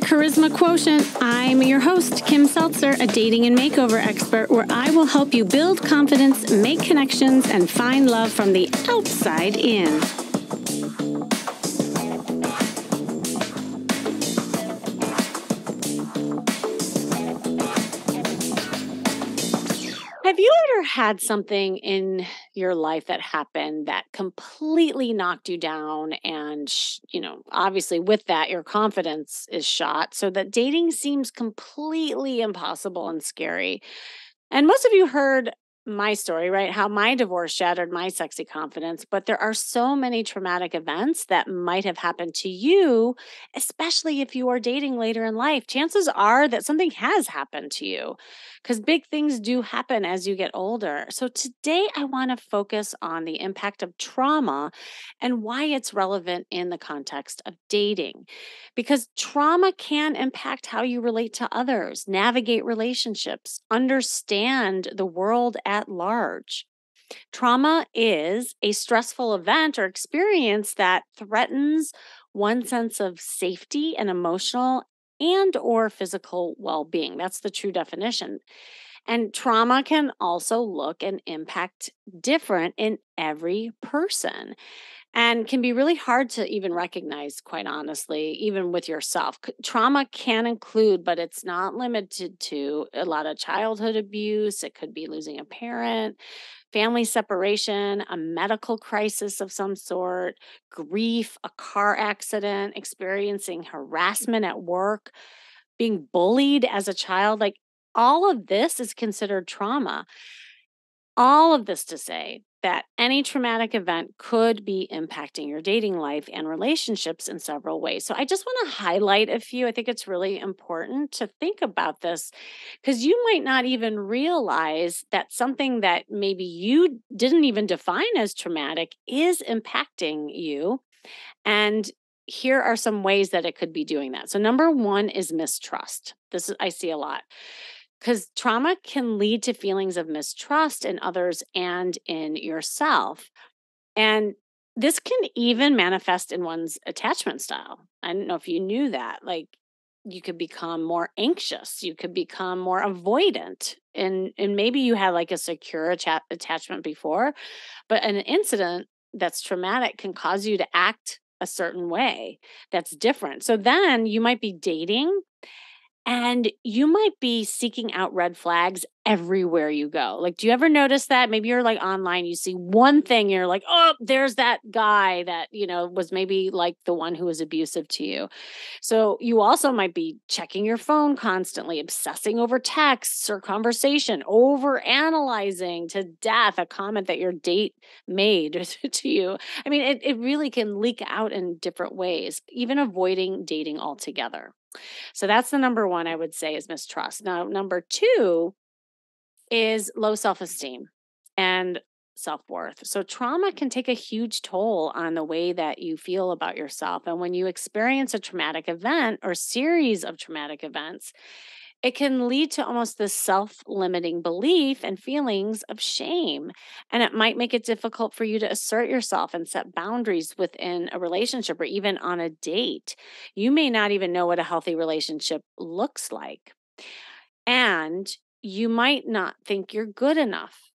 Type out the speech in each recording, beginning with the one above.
Charisma Quotient. I'm your host, Kim Seltzer, a dating and makeover expert, where I will help you build confidence, make connections, and find love from the outside in. Have you ever had something in your life that happened that completely knocked you down and, obviously with that, your confidence is shot so that dating seems completely impossible and scary? And most of you heard my story, right? How my divorce shattered my sexy confidence. But there are so many traumatic events that might have happened to you, especially if you are dating later in life. Chances are that something has happened to you because big things do happen as you get older. So today I want to focus on the impact of trauma and why it's relevant in the context of dating, because trauma can impact how you relate to others, navigate relationships, understand the world at large. Trauma is a stressful event or experience that threatens one's sense of safety and emotional and or physical well-being. That's the true definition. And trauma can also look and impact different in every person and can be really hard to even recognize, quite honestly, even with yourself. Trauma can include, but it's not limited to, a lot of childhood abuse. It could be losing a parent, family separation, a medical crisis of some sort, grief, a car accident, experiencing harassment at work, being bullied as a child. Like, all of this is considered trauma. All of this to say that any traumatic event could be impacting your dating life and relationships in several ways. So I just want to highlight a few. I think it's really important to think about this because you might not even realize that something that maybe you didn't even define as traumatic is impacting you. And here are some ways that it could be doing that. So number one is mistrust. This is, I see a lot, because trauma can lead to feelings of mistrust in others and in yourself. And this can even manifest in one's attachment style. I don't know if you knew that. Like, you could become more anxious, you could become more avoidant. And maybe you had like a secure attachment before, but an incident that's traumatic can cause you to act a certain way that's different. So then you might be dating and you might be seeking out red flags everywhere you go. Like, do you ever notice that? Maybe you're like online, you see one thing, you're like, oh, there's that guy that, was maybe like the one who was abusive to you. So you also might be checking your phone constantly, obsessing over texts or conversation, over analyzing to death a comment that your date made to you. I mean, it really can leak out in different ways, even avoiding dating altogether. So that's the number one I would say is mistrust. Now, number two is low self esteem and self worth. So trauma can take a huge toll on the way that you feel about yourself. And when you experience a traumatic event or series of traumatic events, it can lead to almost this self limiting belief and feelings of shame. And it might make it difficult for you to assert yourself and set boundaries within a relationship or even on a date. You may not even know what a healthy relationship looks like. And you might not think you're good enough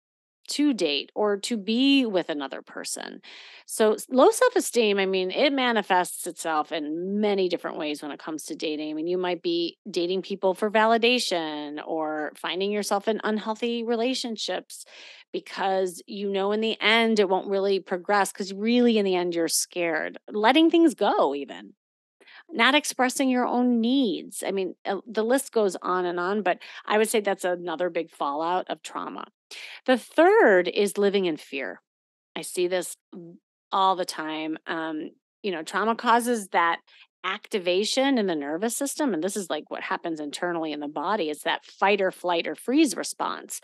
to date or to be with another person. So, low self esteem, I mean, it manifests itself in many different ways when it comes to dating. I mean, you might be dating people for validation or finding yourself in unhealthy relationships because in the end it won't really progress because really in the end you're scared. Letting things go, even not expressing your own needs. I mean, the list goes on, but I would say that's another big fallout of trauma. The third is living in fear. I see this all the time. Trauma causes that activation in the nervous system. And this is like what happens internally in the body. It's that fight or flight or freeze response.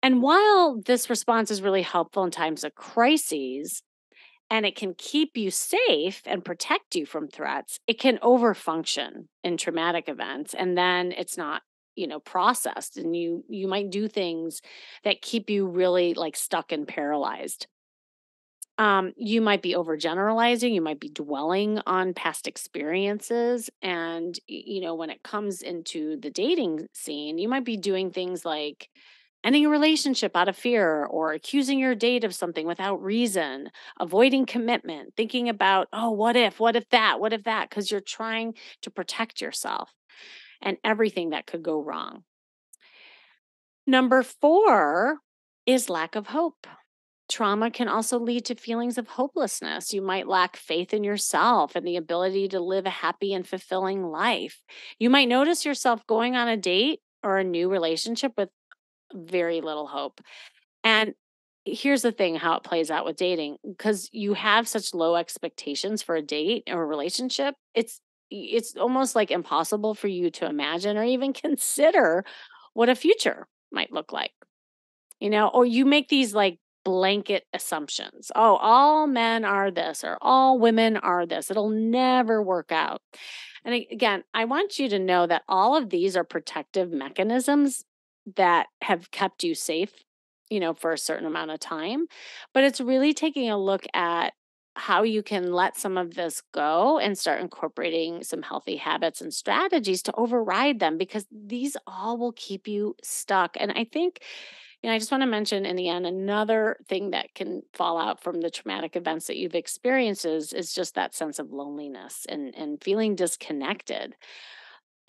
And while this response is really helpful in times of crises, and it can keep you safe and protect you from threats, it can overfunction in traumatic events. And then it's not processed, and you might do things that keep you really like stuck and paralyzed. You might be overgeneralizing, you might be dwelling on past experiences. And, when it comes into the dating scene, you might be doing things like ending a relationship out of fear or accusing your date of something without reason, avoiding commitment, thinking about, oh, what if that, because you're trying to protect yourself and everything that could go wrong. Number four is lack of hope. Trauma can also lead to feelings of hopelessness. You might lack faith in yourself and the ability to live a happy and fulfilling life. You might notice yourself going on a date or a new relationship with very little hope. And here's the thing, how it plays out with dating, because you have such low expectations for a date or a relationship, it's almost like impossible for you to imagine or even consider what a future might look like. Or you make these like blanket assumptions. Oh, all men are this or all women are this. It'll never work out. And again, I want you to know that all of these are protective mechanisms that have kept you safe, for a certain amount of time. But it's really taking a look at how you can let some of this go and start incorporating some healthy habits and strategies to override them, because these all will keep you stuck. And I think, I just want to mention in the end, another thing that can fall out from the traumatic events that you've experienced is just that sense of loneliness and feeling disconnected.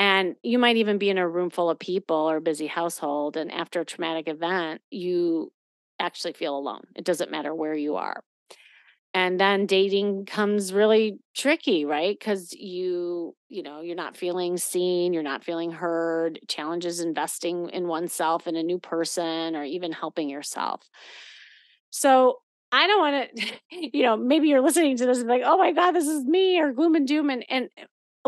And you might even be in a room full of people or a busy household. And after a traumatic event, you actually feel alone. It doesn't matter where you are. And then dating comes really tricky, right? Because you're not feeling seen, you're not feeling heard. Challenges investing in oneself in a new person or even helping yourself. So I don't want to, maybe you're listening to this and like, oh my God, this is me, or gloom and doom. And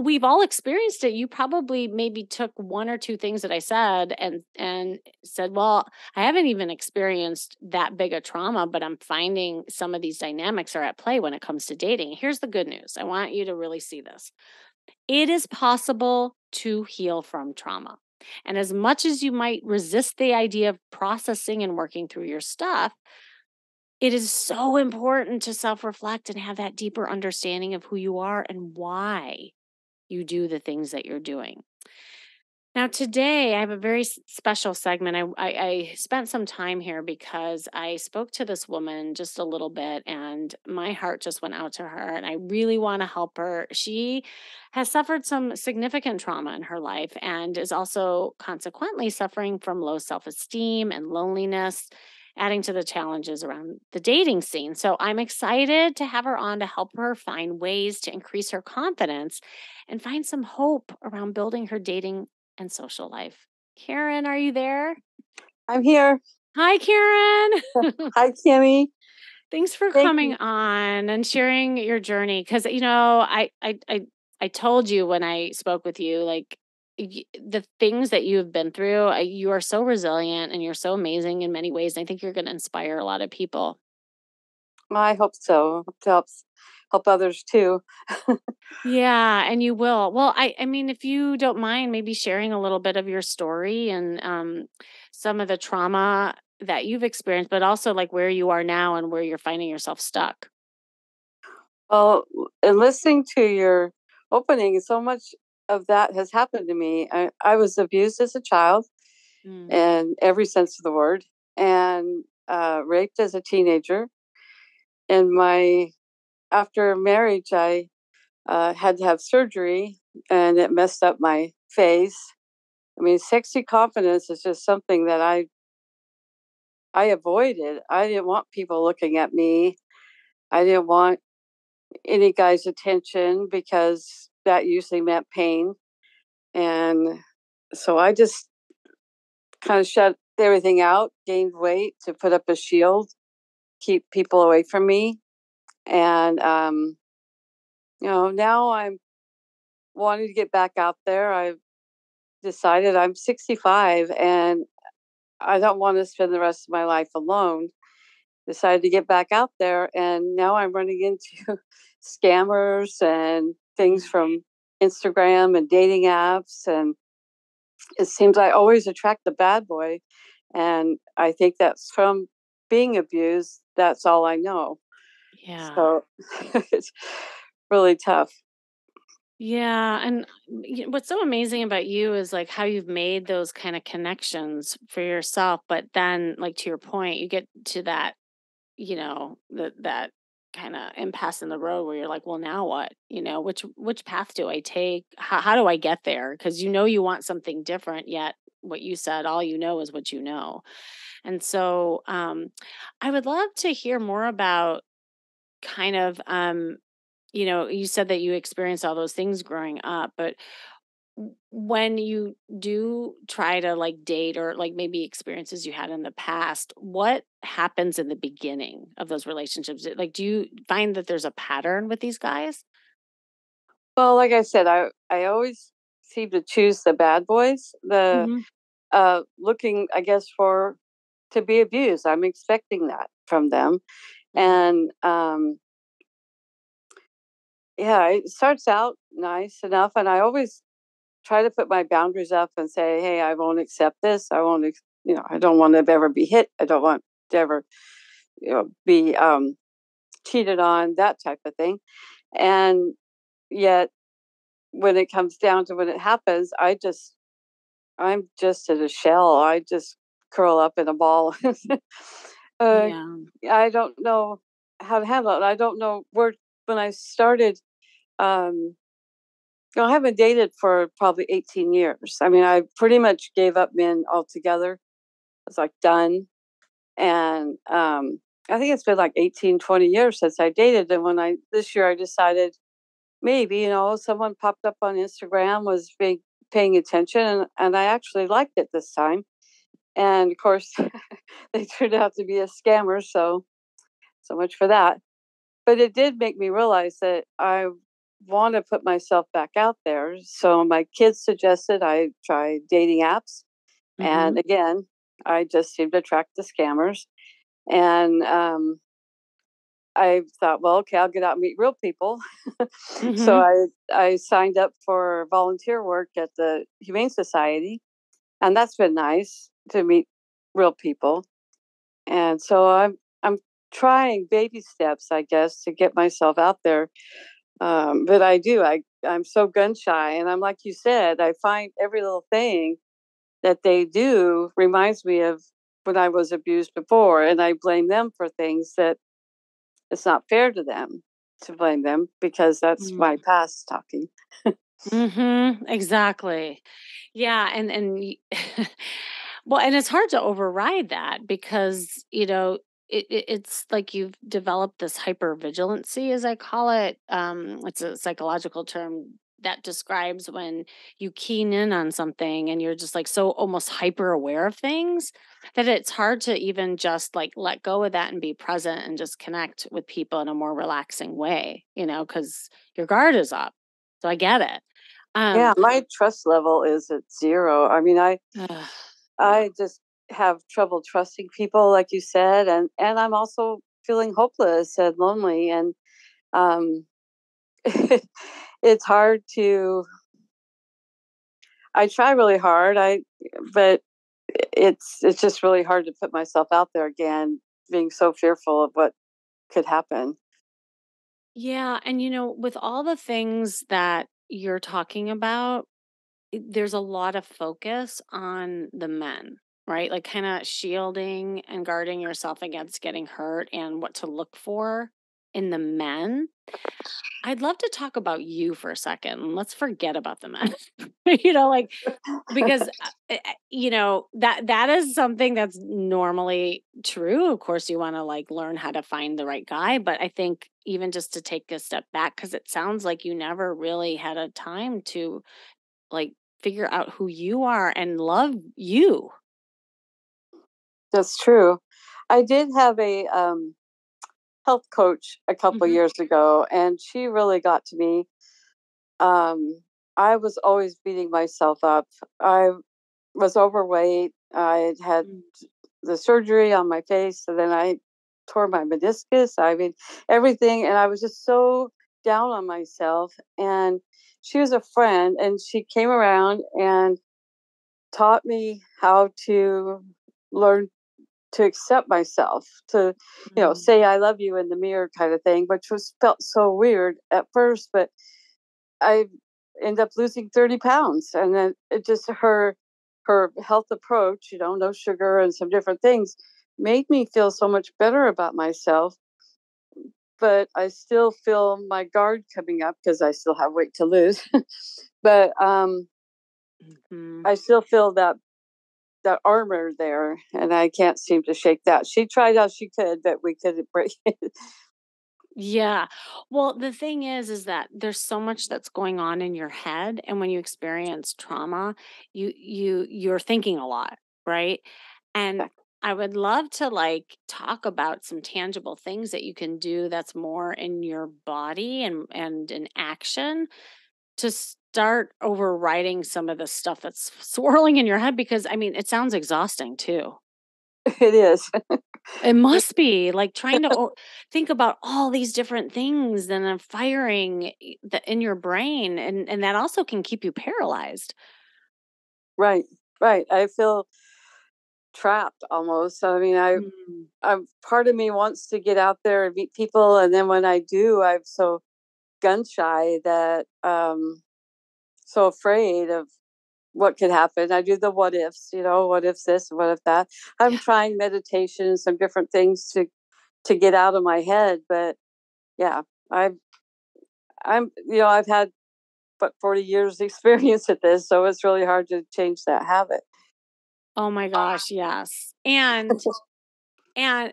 we've all experienced it. You probably maybe took one or two things that I said and said, well, I haven't even experienced that big a trauma, but I'm finding some of these dynamics are at play when it comes to dating. Here's the good news. I want you to really see this. It is possible to heal from trauma. And as much as you might resist the idea of processing and working through your stuff, it is so important to self reflect and have that deeper understanding of who you are and why you do the things that you're doing. Now, today I have a very special segment. I spent some time here because I spoke to this woman just a little bit and my heart just went out to her. And I really want to help her. She has suffered some significant trauma in her life and is also consequently suffering from low self esteem and loneliness, adding to the challenges around the dating scene. So I'm excited to have her on to help her find ways to increase her confidence and find some hope around building her dating and social life. Karen, are you there? I'm here. Hi, Karen. Hi, Kimmy. Thanks for Thank coming you. on and sharing your journey. Because I told you when I spoke with you, like the things that you have been through, you are so resilient and you're so amazing in many ways. And I think you're going to inspire a lot of people. I hope so. Hope to help others too. Yeah, and you will. Well, I mean, if you don't mind maybe sharing a little bit of your story and some of the trauma that you've experienced, but also like where you are now and where you're finding yourself stuck. Well, in listening to your opening, so much of that has happened to me. I was abused as a child Mm. in every sense of the word, and raped as a teenager. And my after marriage, I had to have surgery, and it messed up my face. I mean, sexy confidence is just something that I avoided. I didn't want people looking at me. I didn't want any guy's attention because that usually meant pain. And so I just kind of shut everything out, gained weight to put up a shield, keep people away from me. And, now I'm wanting to get back out there. I've decided I'm 65 and I don't want to spend the rest of my life alone. Decided to get back out there, and now I'm running into scammers and things from Instagram and dating apps, and it seems I always attract the bad boy, and I think that's from being abused. That's all I know. Yeah. So it's really tough. Yeah, and what's so amazing about you is like how you've made those kind of connections for yourself, but then like to your point, you get to that, that kind of impasse in the road where you're like, well, now what? Which path do I take? How do I get there? Because you want something different, yet what you said, all you know is what you know. And so I would love to hear more about kind of you said that you experienced all those things growing up, but when you do try to like date or like maybe experiences you had in the past, what happens in the beginning of those relationships? Like, do you find that there's a pattern with these guys? Well, like I said, I always seem to choose the bad boys, the Hmm. looking, I guess, for to be abused. I'm expecting that from them, Mm. and yeah, it starts out nice enough, and I always try to put my boundaries up and say, "Hey, I won't accept this. I won't, I don't want to ever be hit. I don't want to ever, be cheated on, that type of thing." And yet, when it comes down to when it happens, I'm just in a shell. I just curl up in a ball. uh, Yeah. I don't know how to handle it. I don't know where when I started. Um, I haven't dated for probably 18 years. I mean, I pretty much gave up men altogether. I was like done. And I think it's been like 18, 20 years since I dated. And when this year I decided maybe, someone popped up on Instagram, was paying attention, and I actually liked it this time. And of course, they turned out to be a scammer. So much for that. But it did make me realize that I want to put myself back out there. So my kids suggested I try dating apps. And Hmm. again, I just seem to attract the scammers. And I thought, well, okay, I'll get out and meet real people. So Hmm. I signed up for volunteer work at the Humane Society, and that's been nice to meet real people. And so I'm trying baby steps, I guess, to get myself out there. But I'm so gun shy, and I'm like you said, I find every little thing that they do reminds me of when I was abused before, and I blame them for things that it's not fair to them to blame them because that's my past talking. Exactly. Yeah, well, and it's hard to override that because, it's like you've developed this hyper vigilancy, as I call it. It's a psychological term that describes when you keen in on something and you're just like so almost hyper aware of things that it's hard to even just like let go of that and be present and just connect with people in a more relaxing way, because your guard is up. So I get it. Yeah, Um, my trust level is at zero. I mean, ugh, yeah. I just have trouble trusting people, like you said, and I'm also feeling hopeless and lonely, and um, it's hard to. I try really hard. But it's just really hard to put myself out there again, being so fearful of what could happen. Yeah, and with all the things that you're talking about, there's a lot of focus on the men, right? Like kind of shielding and guarding yourself against getting hurt and what to look for in the men. I'd love to talk about you for a second. Let's forget about the men. Like because that is something that's normally true. Of course, you want to like learn how to find the right guy, but I think even just to take a step back cuz it sounds like you never really had a time to like figure out who you are and love you. That's true. I did have a health coach a couple Mhm. years ago, and she really got to me. I was always beating myself up. I was overweight. I had Mm. the surgery on my face, and then I tore my meniscus. I mean, everything, and I was just so down on myself. And she was a friend, and she came around and taught me how to learn. to accept myself, to, Mm. say I love you in the mirror kind of thing, which was felt so weird at first, but I end up losing 30 pounds. And then it just her health approach, no sugar and some different things made me feel so much better about myself. But I still feel my guard coming up because I still have weight to lose. But Mhm. I still feel that armor there, and I can't seem to shake that. She tried how she could, but we couldn't break it. Yeah. Well, the thing is that there's so much that's going on in your head, and when you experience trauma, you're thinking a lot, right? And I would love to like talk about some tangible things that you can do that's more in your body and in action to start overriding some of the stuff that's swirling in your head because I mean, it sounds exhausting too. It is. It must be, like, trying to think about all these different things and then firing in your brain, and that also can keep you paralyzed. Right, right. I feel trapped almost. I mean, Mm. I'm part of me wants to get out there and meet people, and then when I do, I'm so gun shy that so afraid of what could happen. I do the what ifs, what if this, what if that. I'm Yeah. trying meditation and some different things to get out of my head, but yeah, I've I've had but 40 years experience at this, so it's really hard to change that habit. Oh my gosh, yes. And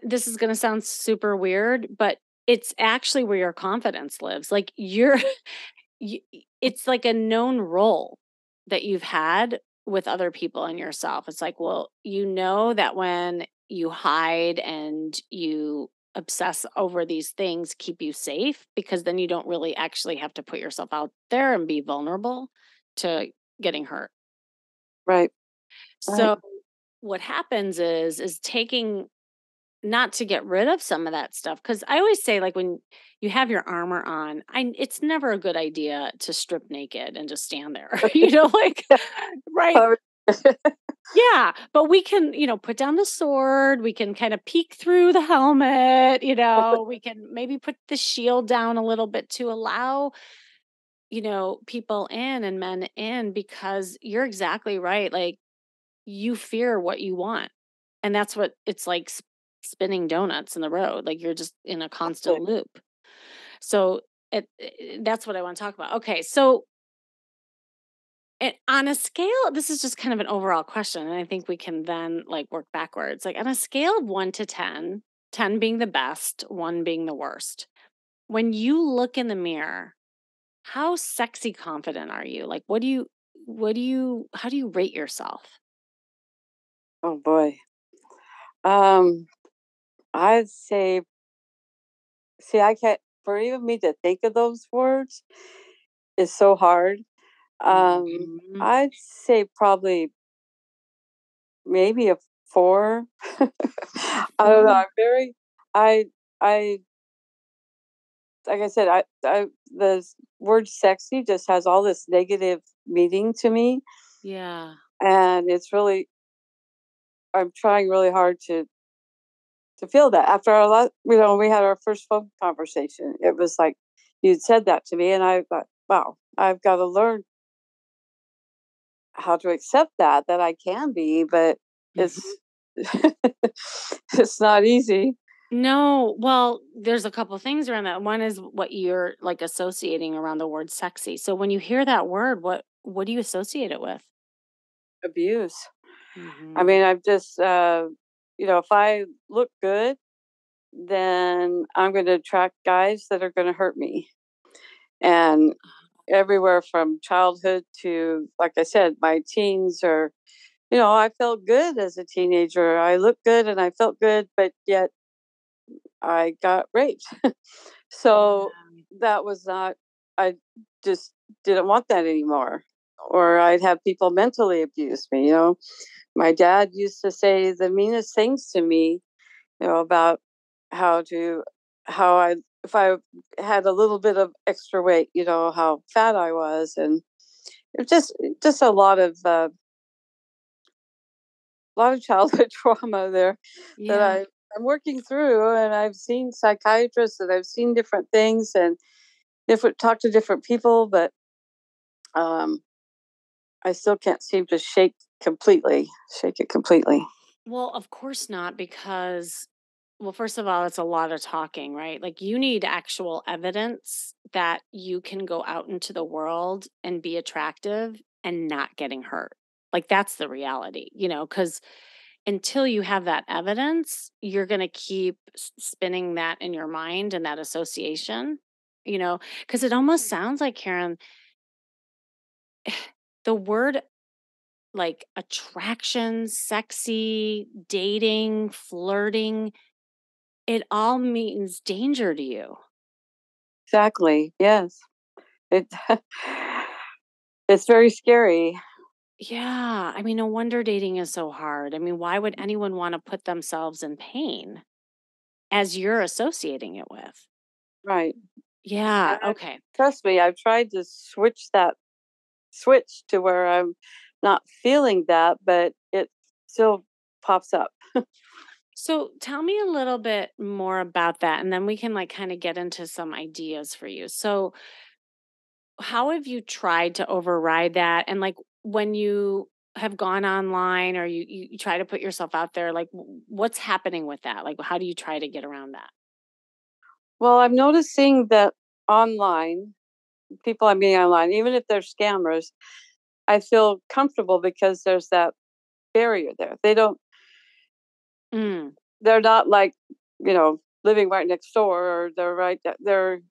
this is gonna sound super weird, but it's actually where your confidence lives. Like, it's like a known role that you've had with other people and yourself. It's like, well, you know that when you hide and you obsess over these things keep you safe because then you don't really actually have to put yourself out there and be vulnerable to getting hurt. Right, right. So what happens is taking not to get rid of some of that stuff, because I always say, like, when you have your armor on, it's never a good idea to strip naked and just stand there, like right? Oh, Yeah, but we can, put down the sword, we can kinda peek through the helmet, we can maybe put the shield down a little bit to allow, people in and men in because you're exactly right, like, you fear what you want. And that's what it's like spinning donuts in the road. Like you're just in a constant loop. So that's what I want to talk about. Okay. So on a scale, this is just kind of an overall question. And I think we can then like work backwards. Like on a scale of 1 to 10, 10 being the best, one being the worst. When you look in the mirror, how sexy confident are you? Like, how do you rate yourself? oh boy. Um, I'd say, see, I can't, for even me to think of those words is so hard. Mhm. I'd say probably maybe a 4. A I don't know. four? I, I, like I said, the word sexy just has all this negative meaning to me. Yeah. And I'm trying really hard to feel that after our last, we had our first phone conversation. It was like you'd said that to me, and I thought, wow, I've got to learn how to accept that I can be, but it's Mhm. it's not easy. No, well, there's a couple things around that. One is what you're like associating around the word sexy. So when you hear that word, what do you associate it with? Abuse. I Mhm. mean, I've just if I look good, then I'm going to attract guys that are going to hurt me, and everywhere from childhood to, like I said, my teens, or I felt good as a teenager. I looked good and I felt good, but yet I got raped. So Yeah. that was not, I just didn't want that anymore. Or I'd have people mentally abuse me. My dad used to say the meanest things to me, about how to, how I, if I had a little bit of extra weight, how fat I was. And it just a lot of lot of childhood trauma there that Yeah. I'm working through, and I've seen psychiatrists and I've seen different things and different talk to different people, but um, I still can't seem to shake it completely. Well, of course not, because, well, first of all, it's a lot of talking, right? Like, you need actual evidence that you can go out into the world and be attractive and not getting hurt. Like, that's the reality, because until you have that evidence, you're going to keep spinning that in your mind and that association, because it almost sounds like, Karen, the word like attraction, sexy, dating, flirting, it all means danger to you. Exactly. Yes. It it's very scary. Yeah. I mean, no wonder dating is so hard. I mean, why would anyone want to put themselves in pain as you're associating it with? Right. And Yeah. I, Okay. trust me, I've tried to switch to where I'm not feeling that, but it still pops up. So tell me a little bit more about that, and then we can like kind of get into some ideas for you. So, how have you tried to override that? And like when you have gone online or you try to put yourself out there, like what's happening with that? Like how do you try to get around that? Well, I'm noticing that online, people I'm meeting online, even if they're scammers, I feel comfortable because there's that barrier there. Mm, They're not like, living right next door, or they're,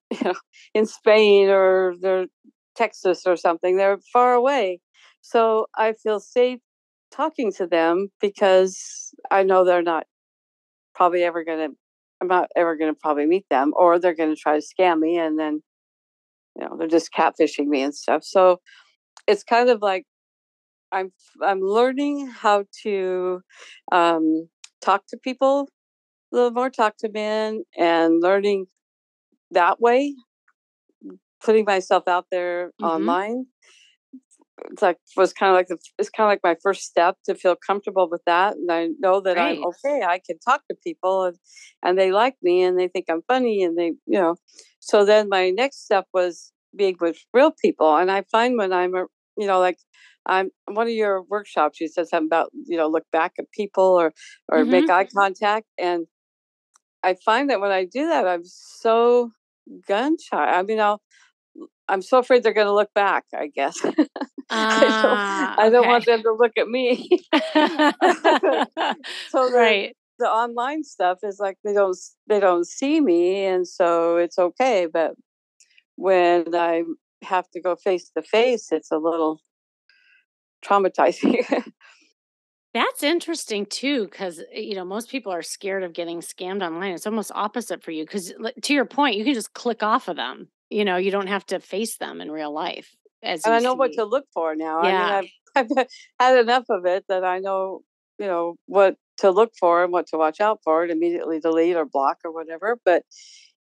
in Spain, or they're Texas or something. They're far away. So I feel safe talking to them because I know probably ever going to, I'm not ever going to probably meet them, or they're going to try to scam me, and then, they're just catfishing me and stuff. So it's kind of like I'm I'm learning how to um, talk to people a little more, talk to men, and learning that way, putting myself out there mhm. online. It's kind of like my first step to feel comfortable with that, and I know that I'm Right. okay. I can talk to people, and they like me, and they think I'm funny, and So then my next step was being with real people, and I find when like I'm one of your workshops, you said something about look back at people, or make Mhm. eye contact, and I find that when I do that, I'm so gun shy. I'm so afraid they're going to look back, I guess. I don't Okay. want them to look at me. So Right. the online stuff is like they don't see me, and so it's okay. But when I have to go face to face, it's a little traumatizing. That's interesting too, because most people are scared of getting scammed online. It's almost opposite for you, because to your point, you can just click off of them. You don't have to face them in real life, as And you I know what to see. look for now. I mean, Yeah. I've had enough of it that I know, what to look for and what to watch out for, and immediately delete or block or whatever. But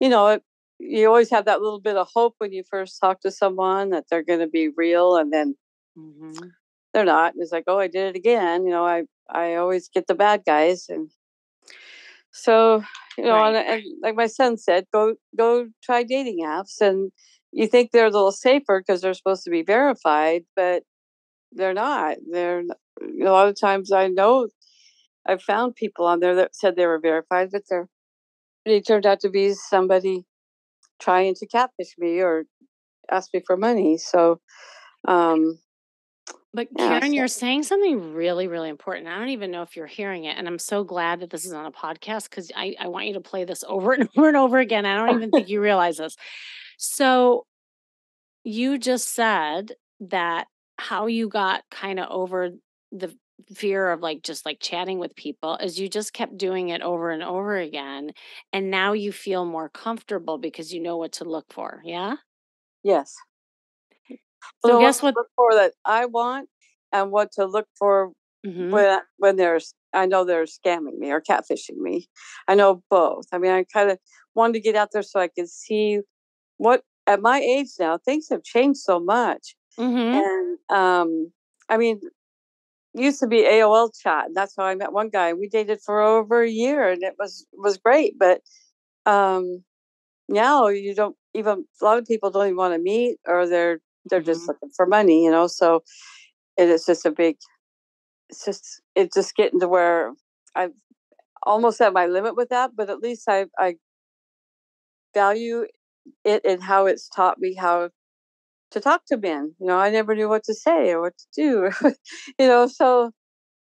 you know, it, you always have that little bit of hope when you first talk to someone that they're going to be real, and then Mhm. they're not. It's like, oh, I did it again. I always get the bad guys, and so Right. and like my son said, go try dating apps, and you think they're a little safer because they're supposed to be verified, but they're not. A lot of times I know I've found people on there that said they were verified, but they turned out to be somebody trying to catfish me or ask me for money. So, um, But yeah, Karen, you're saying something really, really important. I don't even know if you're hearing it. And I'm so glad that this is on a podcast, because I want you to play this over and over and over again. I don't even think you realize this. So you just said that how you got kind of over the fear of like just like chatting with people is you just kept doing it over and over again. And now you feel more comfortable because you know what to look for. Yeah. yes. So So what guess to what? look for that I want, and what to look for Hmm. when I know they're scamming me or catfishing me. I know both. I mean, I kind of wanted to get out there so I could see what at my age now things have changed so much, Hmm. and I mean, used to be AOL chat, and that's how I met one guy. We dated for over a year, and it was great. But um, now you don't even a lot of people don't even want to meet, or they're just Mhm. looking for money, you know. So it is just a big. It's just getting to where I've almost at my limit with that. But at least I value it and how it's taught me how to talk to men. You know, I never knew what to say or what to do. So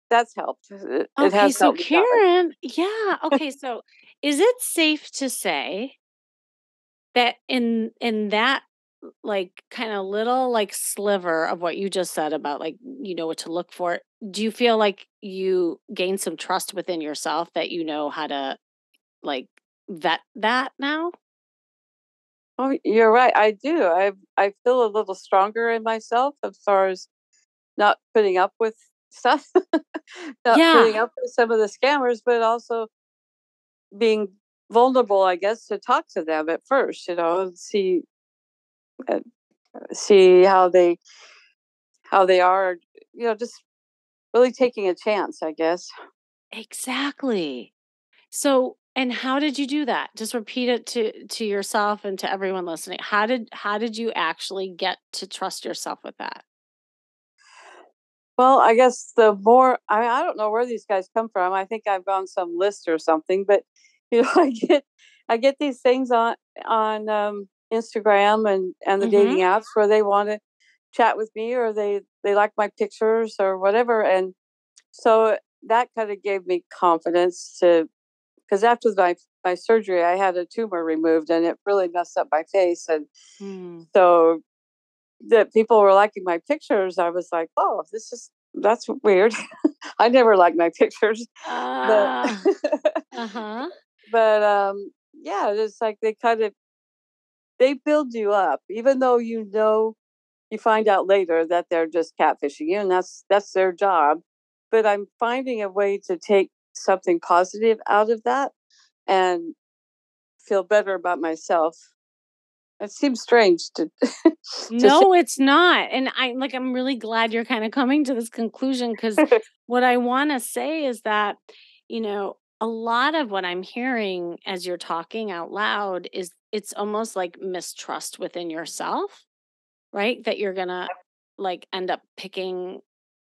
that's helped. It Okay, has so helped me that way. Karen, yeah, okay, so is it safe to say that in that like kind of little like sliver of what you just said about like you know what to look for, do you feel like you gain some trust within yourself that you know how to like vet that now? Oh, you're right. I do. I feel a little stronger in myself as far as not putting up with stuff, not putting Yeah, up with some of the scammers, but also being vulnerable, I guess, to talk to them at first, and uh, see how they are, just really taking a chance, I guess. exactly. So, and how did you do that? Just repeat it to yourself and to everyone listening. How did you actually get to trust yourself with that? Well, I guess the more I don't know where these guys come from. I think I've on some list or something, but I get these things on Instagram and the Mhm. dating apps where they want to chat with me, or they like my pictures or whatever, and so that kind of gave me confidence to because after my surgery, I had a tumor removed, and it really messed up my face, and Mm. so that people were liking my pictures. I was like, oh, that's weird. I never liked my pictures, but Ah. Uh-huh. yeah, it's like they build you up, even though you find out later that they're just catfishing you, and that's their job. But I'm finding a way to take something positive out of that and feel better about myself. It seems strange to to say. No, it's not. And I'm really glad you're kind of coming to this conclusion cuz what I want to say is that, a lot of what I'm hearing as you're talking out loud is it's almost like mistrust within yourself, right? That you're going to like end up picking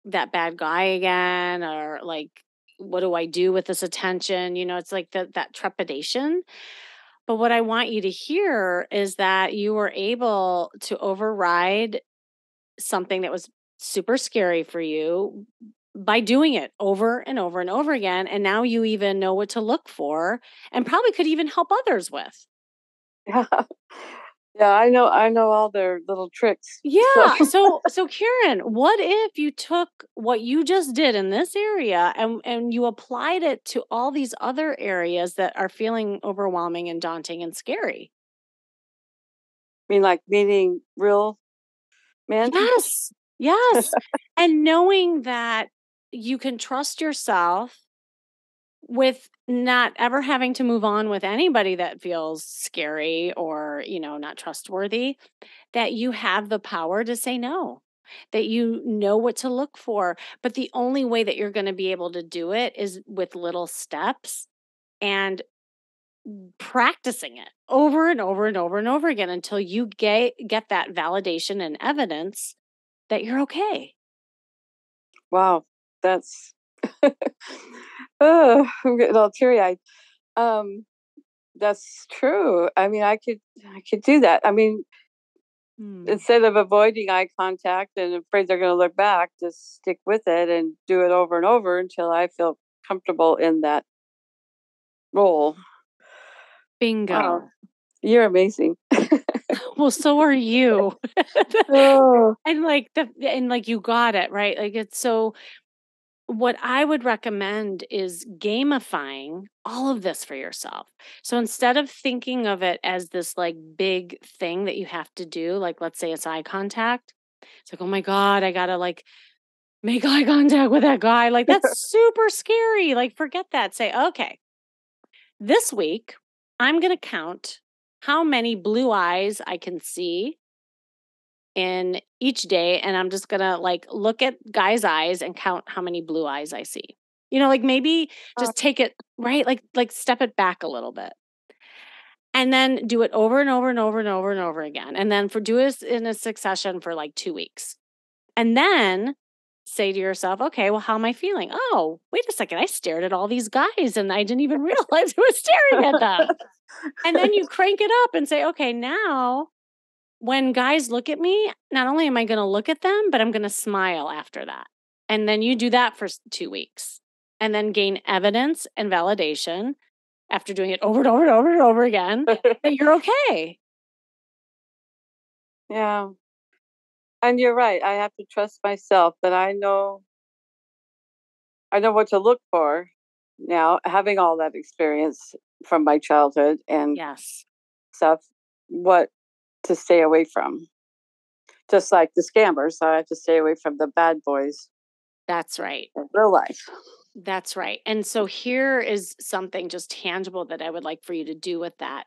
that bad guy again or like what do I do with this attention? It's like that trepidation. But what I want you to hear is that you were able to override something that was super scary for you by doing it over and over and over again. And now you even know what to look for and probably could even help others with. Yeah, yeah, I know all their little tricks. So Yeah. So Karen, what if you took what you just did in this area and you applied it to all these other areas that are feeling overwhelming and daunting and scary? I mean, like meeting real men. Yes. Yes. And knowing that you can trust yourself with not ever having to move on with anybody that feels scary or, not trustworthy, that you have the power to say no, that you know what to look for. But the only way that you're going to be able to do it is with little steps and practicing it over and over and over and over again until you get that validation and evidence that you're okay. Wow, that's oh, I'm getting all teary eyed. Um, that's true. I mean, I could do that. I mean, Hmm. instead of avoiding eye contact and afraid they're going to look back, just stick with it and do it over and over until I feel comfortable in that role. Wow, Bingo. you're amazing. Well, so are you. Oh, And you got it, right? Like it's so what I would recommend is gamifying all of this for yourself. So instead of thinking of it as this like big thing that you have to do, like let's say it's eye contact. It's like, "Oh my god, I got to like make eye contact with that guy." Like that's super scary. Like forget that. Say, "Okay, this week I'm going to count how many blue eyes I can see in each day, and I'm just gonna like look at guys' eyes and count how many blue eyes I see. Like maybe Uh, just take it right, like step it back a little bit. And then do it over and over and over and over and over again. And then do it in a succession for like 2 weeks. And then say to yourself, okay, well, how am I feeling? Oh, wait a second. I stared at all these guys and I didn't even realize I was staring at them. And then you crank it up and say, okay, now when guys look at me, not only am I going to look at them, but I'm going to smile after that. And then you do that for 2 weeks and then gain evidence and validation after doing it over and over and over and over again that you're okay. yeah. And you're right. I have to trust myself that I know what to look for now, having all that experience from my childhood and Yes, stuff, what to stay away from. Just like the scammers, I have to stay away from the bad boys that's right. in real life. That's right. And so here is something just tangible that I would like for you to do with that.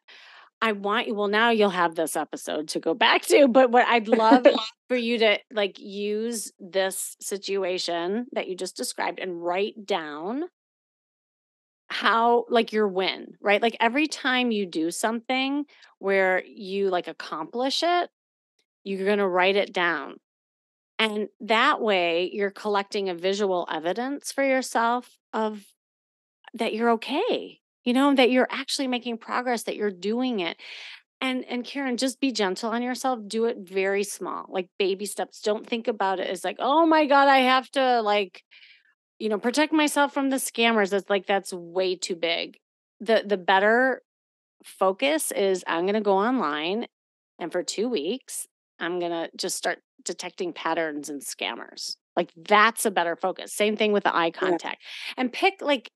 I want you, well, now you'll have this episode to go back to, but what I'd love for you to like use this situation that you just described and write down how, like your win, right? Like every time you do something where you like accomplish it, you're going to write it down. And that way you're collecting a visual evidence for yourself of that you're okay, that you're actually making progress, that you're doing it. And Karen, just be gentle on yourself. Do it very small, like baby steps. Don't think about it as like, oh my God, I have to like, protect myself from the scammers. That's like that's way too big. The better focus is I'm gonna go online and for 2 weeks, I'm going to just start detecting patterns and scammers. Like that's a better focus. Same thing with the eye Yeah, contact. And pick like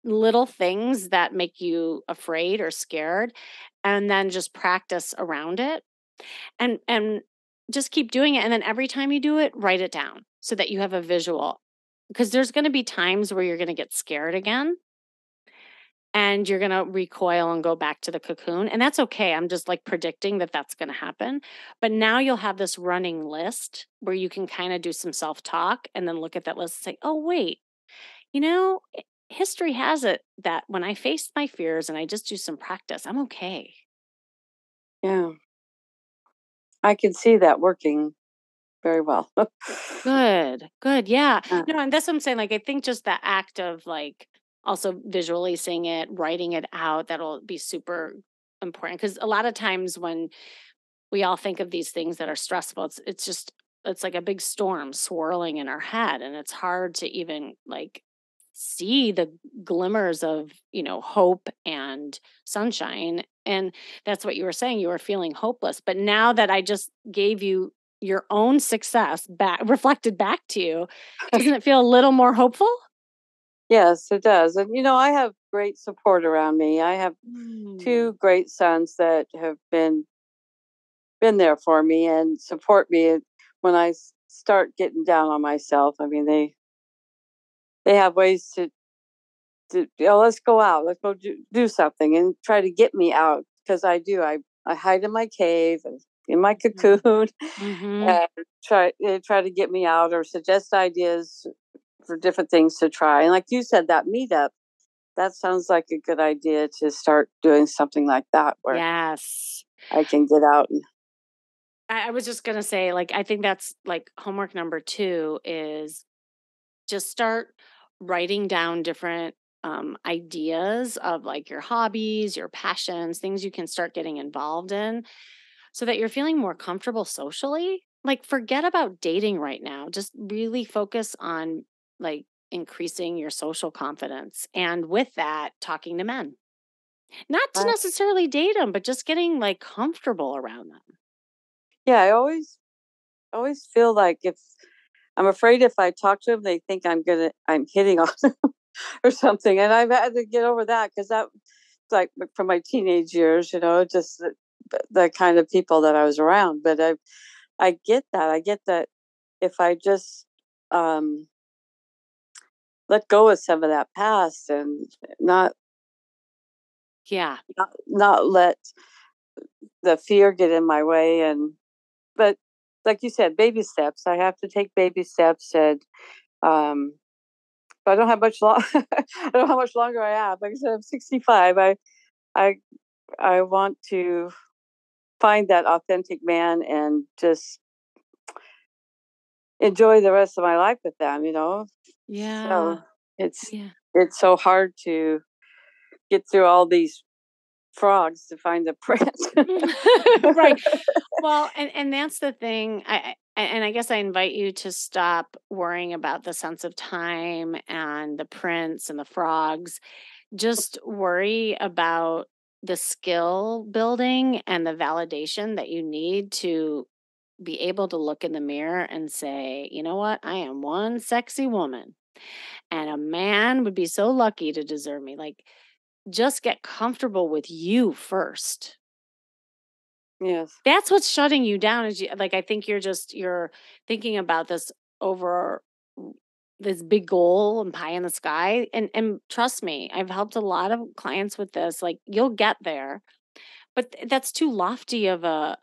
little things that make you afraid or scared and then just practice around it and just keep doing it and then every time you do it, write it down so that you have a visual because there's going to be times where you're going to get scared again and you're going to recoil and go back to the cocoon. And that's okay. I'm just like predicting that that's going to happen. But now you'll have this running list where you can kind of do some self talk and then look at that list and say, oh, wait, history has it that when I face my fears and I just do some practice, I'm okay. yeah. I can see that working very well. Good, good. Yeah. Uh, No, and that's what I'm saying. Like, I think just that act of like also visualizing it, writing it out, that'll be super important. Cause a lot of times when we all think of these things that are stressful. It's like a big storm swirling in our head and it's hard to even like see the glimmers of, hope and sunshine. And that's what you were saying. You were feeling hopeless. But now that I just gave you your own success back reflected back to you, doesn't it feel a little more hopeful? yes, it does. And I have great support around me. I have Mm. two great sons that have been there for me and support me when I start getting down on myself. I mean, they have ways let's go out, let's go do something and try to get me out because I hide in my cave and in my Mhm. cocoon Mhm. and try to get me out or suggest ideas for different things to try. And like you said, that meetup, that sounds like a good idea to start doing something like that where Yes. I can get out and I was just gonna say, like, I think that's like homework number two is just start writing down different ideas of like your hobbies, your passions, things you can start getting involved in so that you're feeling more comfortable socially. Like, forget about dating right now. Just really focus on like increasing your social confidence. And with that, talking to men, not to I, necessarily date them, but just getting like comfortable around them. yeah, I always feel like if I'm afraid if I talk to them, they think I'm hitting on them or something. And I've had to get over that because that, like from my teenage years, just the kind of people that I was around. But I get that. I get that if I just um, let go of some of that past and Yeah. not let the fear get in my way, but like you said, baby steps. I have to take baby steps, and um, but I don't have much long. I don't know how much longer I have. Like I said, I'm 65. I, I want to find that authentic man and just enjoy the rest of my life with them. Yeah. So it's Yeah. it's so hard to get through all these frogs to find the prince. Right. Well, and that's the thing. And I guess I invite you to stop worrying about the sense of time and the prince and the frogs. Just worry about the skill building and the validation that you need to be able to look in the mirror and say, you know what? I am one sexy woman, and a man would be so lucky to deserve me. Like, just get comfortable with you first. Yes. That's what's shutting you down is you like, I think you're thinking about this over this big goal and pie in the sky, and trust me, I've helped a lot of clients with this, like, you'll get there, but that's too lofty of a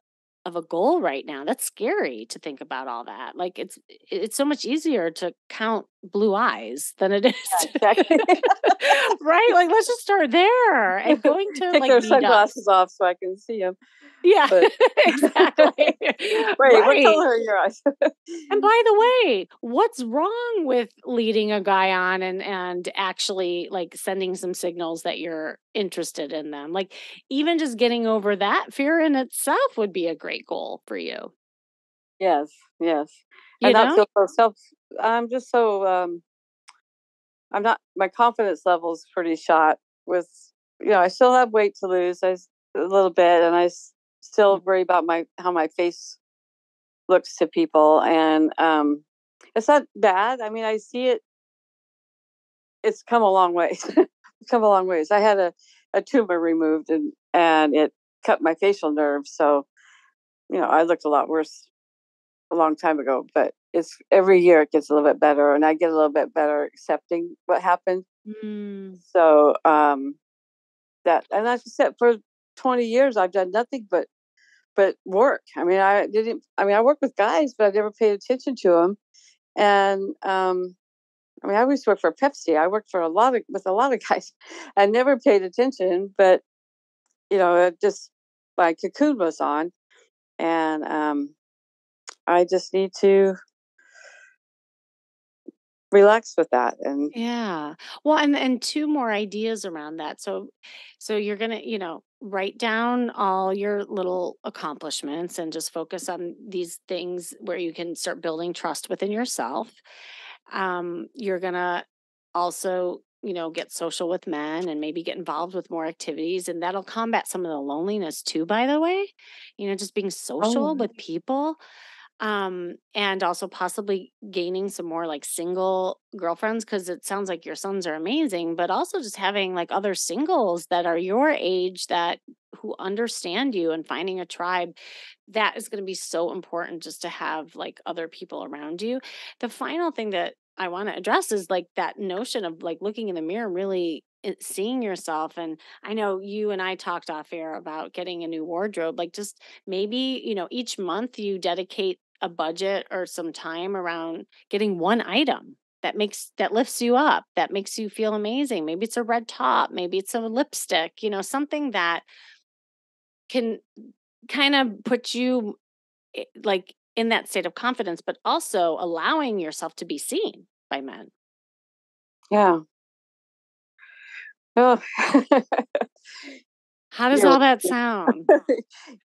goal right now. That's scary to think about all that. Like, it's so much easier to count blue eyes than it is Yeah, to exactly. right? Like, let's just start there and going to, Take like, their meetups. sunglasses off so I can see them. Yeah, But exactly. wait, what Right. color are your eyes? And by the way, what's wrong with leading a guy on and actually like sending some signals that you're interested in them? Like even just getting over that fear in itself would be a great goal for you. Yes, yes, and You not know? feel so self. I'm just so I'm not. My confidence level is pretty shot. With I still have weight to lose. A little bit, and still worry about my how my face looks to people, and it's not bad. I mean, I see it. It's come a long ways. It's come a long ways. I had a tumor removed, and it cut my facial nerve. So I looked a lot worse a long time ago. But it's every year it gets a little bit better, and I get a little bit better accepting what happened. Mm, So that, and as I said, for 20 years I've done nothing but work. I mean, I didn't. I mean, I work with guys, but I never paid attention to them. And I mean, I used to work for Pepsi. I worked for with a lot of guys. I never paid attention, but it just my cocoon was on, and I just need to relax with that. And yeah. Well, and two more ideas around that. So you're gonna, write down all your little accomplishments and just focus on these things where you can start building trust within yourself. You're gonna also, get social with men and maybe get involved with more activities, and that'll combat some of the loneliness too, by the way. Just being social oh with people. And also possibly gaining some more like single girlfriends because it sounds like your sons are amazing, but also just having like other singles that are your age that who understand you and finding a tribe that is going to be so important just to have like other people around you. The final thing that I want to address is like that notion of like looking in the mirror and really seeing yourself. And I know you and I talked off air about getting a new wardrobe, like just maybe, each month you dedicate a budget or some time around getting one item that lifts you up, that makes you feel amazing. Maybe it's a red top, maybe it's a lipstick, something that can kind of put you like in that state of confidence, but also allowing yourself to be seen by men. yeah. Oh. How does you're all that sound?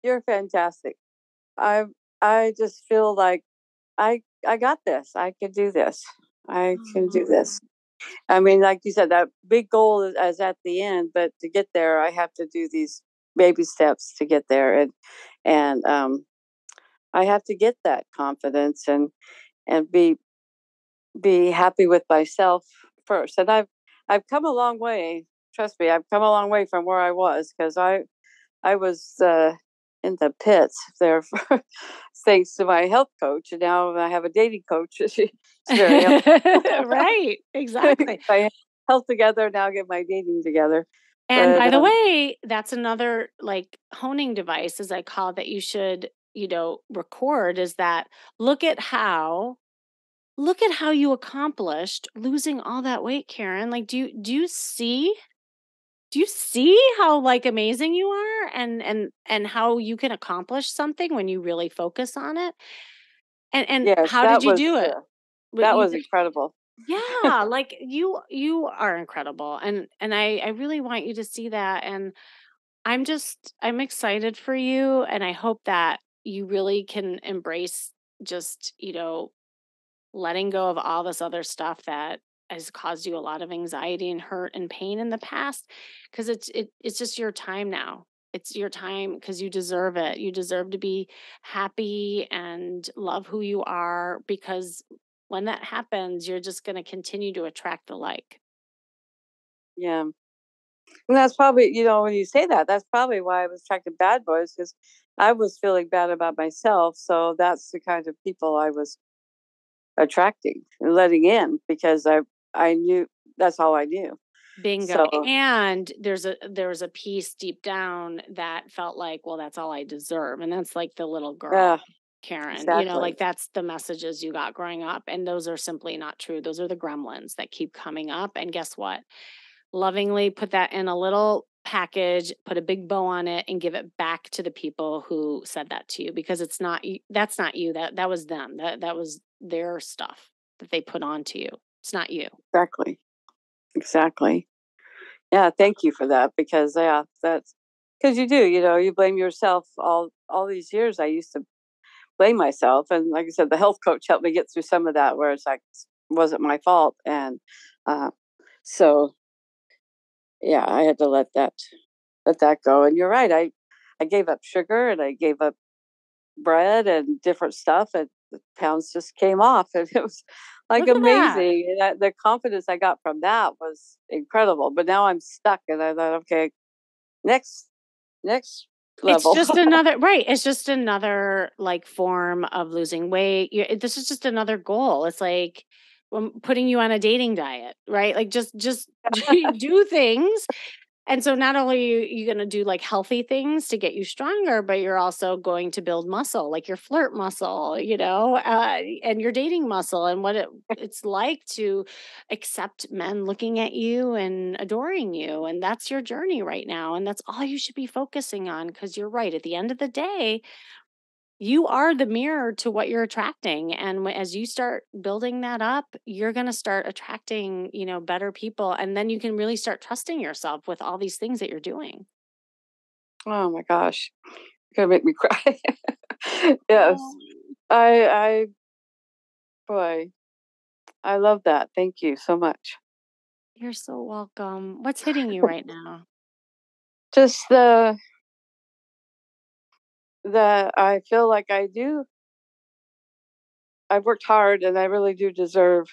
you're fantastic. I I just feel like I got this. I can do this. I can do Oh, this. I mean, like you said, that big goal is at the end, but to get there, I have to do these baby steps to get there, and I have to get that confidence and be happy with myself first. And I've come a long way. Trust me, I've come a long way from where I was, because I was in the pits there for, thanks to my health coach, and now I have a dating coach. She's very helpful. right, exactly. My health together, now get my dating together. And But by the way, that's another like honing device, as I call it, that you should, record is that look at how look at how you accomplished losing all that weight, Karen. Like, do you see how, like, amazing you are and how you can accomplish something when you really focus on it? And Yes, how did you do it? What that you was did. incredible. Yeah, like, you are incredible, and I really want you to see that, and I'm excited for you, and I hope that you really can embrace just, letting go of all this other stuff that has caused you a lot of anxiety and hurt and pain in the past, because it's just your time now. It's your time because you deserve it. You deserve to be happy and love who you are, because when that happens, you're just going to continue to attract the like. Yeah. And that's probably, when you say that, that's probably why I was attracted to bad boys, because I was feeling bad about myself. So that's the kind of people I was attracting and letting in, because I knew that's all I knew. Bingo. So And there's a piece deep down that felt like, well, that's all I deserve. And that's like the little girl, yeah, Karen. exactly. Like, that's the messages you got growing up. And those are simply not true. Those are the gremlins that keep coming up. And guess what? Lovingly put that in a little package, put a big bow on it, and give it back to the people who said that to you, because that's not you. That was them. That was their stuff that they put onto you. It's not you. Exactly. Exactly. Yeah, thank you for that, because yeah, that's because you do, you blame yourself all these years. I used to blame myself, and like I said, the health coach helped me get through some of that, where it's like wasn't my fault. And uh so yeah, I had to let that go. And you're right, I gave up sugar, and I gave up bread and different stuff, and the pounds just came off, and it was like Look at that. amazing. And the confidence I got from that was incredible. But now I'm stuck, and I thought, okay, next next It's level. just another right, it's just another, like, form of losing weight. This is just another goal. It's like, putting you on a dating diet, right? Like, just do things. And so not only are you gonna do, like, healthy things to get you stronger, but you're also going to build muscle, like your flirt muscle, and your dating muscle, and what it's like to accept men looking at you and adoring you, and that's your journey right now, and that's all you should be focusing on. Because 'cause you're right, at the end of the day, you are the mirror to what you're attracting, and as you start building that up, you're going to start attracting, better people, and then you can really start trusting yourself with all these things that you're doing. Oh my gosh, you're gonna make me cry. Yes, Oh, I boy, I love that. Thank you so much. you're so welcome. What's hitting you right now? Just the I feel like I've worked hard, and I really do deserve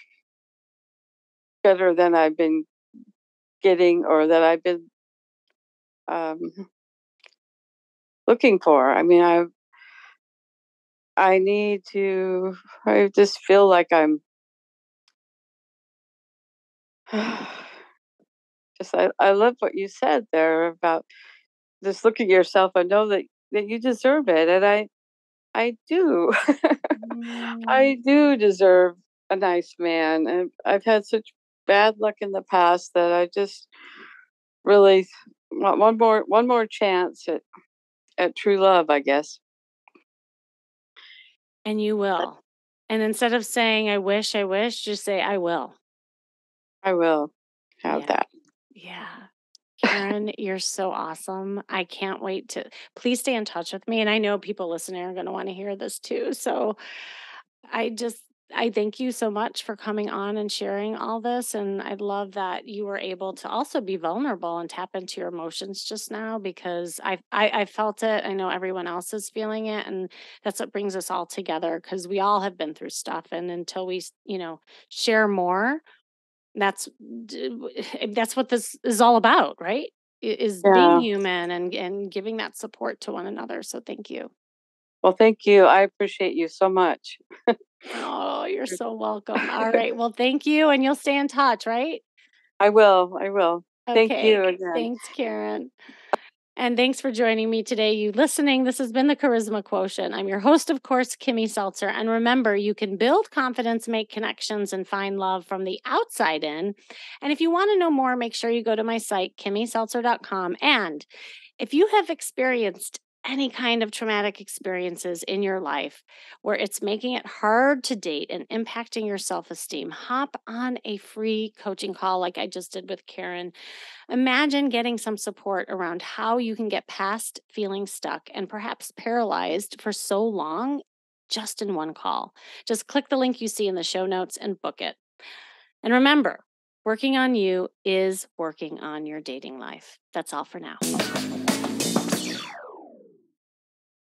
better than I've been getting, or that I've been um, looking for. I mean, I need to. I just feel like I'm. Just I love what you said there about just looking at yourself and know that you deserve it, and I do. Mm. I do deserve a nice man, and I've had such bad luck in the past that I just really want one more chance at true love, I guess. And you But will. And instead of saying, I wish, just say, I will. I will have Yeah. that. Yeah. Karen, you're so awesome. I can't wait to please stay in touch with me. And I know people listening are going to want to hear this too. So I just, I thank you so much for coming on and sharing all this. And I love that you were able to also be vulnerable and tap into your emotions just now, because I felt it. I know everyone else is feeling it. And that's what brings us all together, because we all have been through stuff. And until we, share more, that's that's what this is all about, right? Is being Yeah. human and giving that support to one another. So thank you. Well, thank you. I appreciate you so much. Oh, you're so welcome. All right. Well, thank you, and you'll stay in touch, right? I will. I will. Thank Okay. you again. Thanks, Karen. And thanks for joining me today. You listening. This has been the Charisma Quotient. I'm your host, of course, Kimmy Seltzer. And remember, you can build confidence, make connections, and find love from the outside in. And if you want to know more, make sure you go to my site, kimmyseltzer.com. And if you have experienced any kind of traumatic experiences in your life where it's making it hard to date and impacting your self esteem, hop on a free coaching call like I just did with Karen. Imagine getting some support around how you can get past feeling stuck and perhaps paralyzed for so long just in one call. Just click the link you see in the show notes and book it. And remember, working on you is working on your dating life. That's all for now.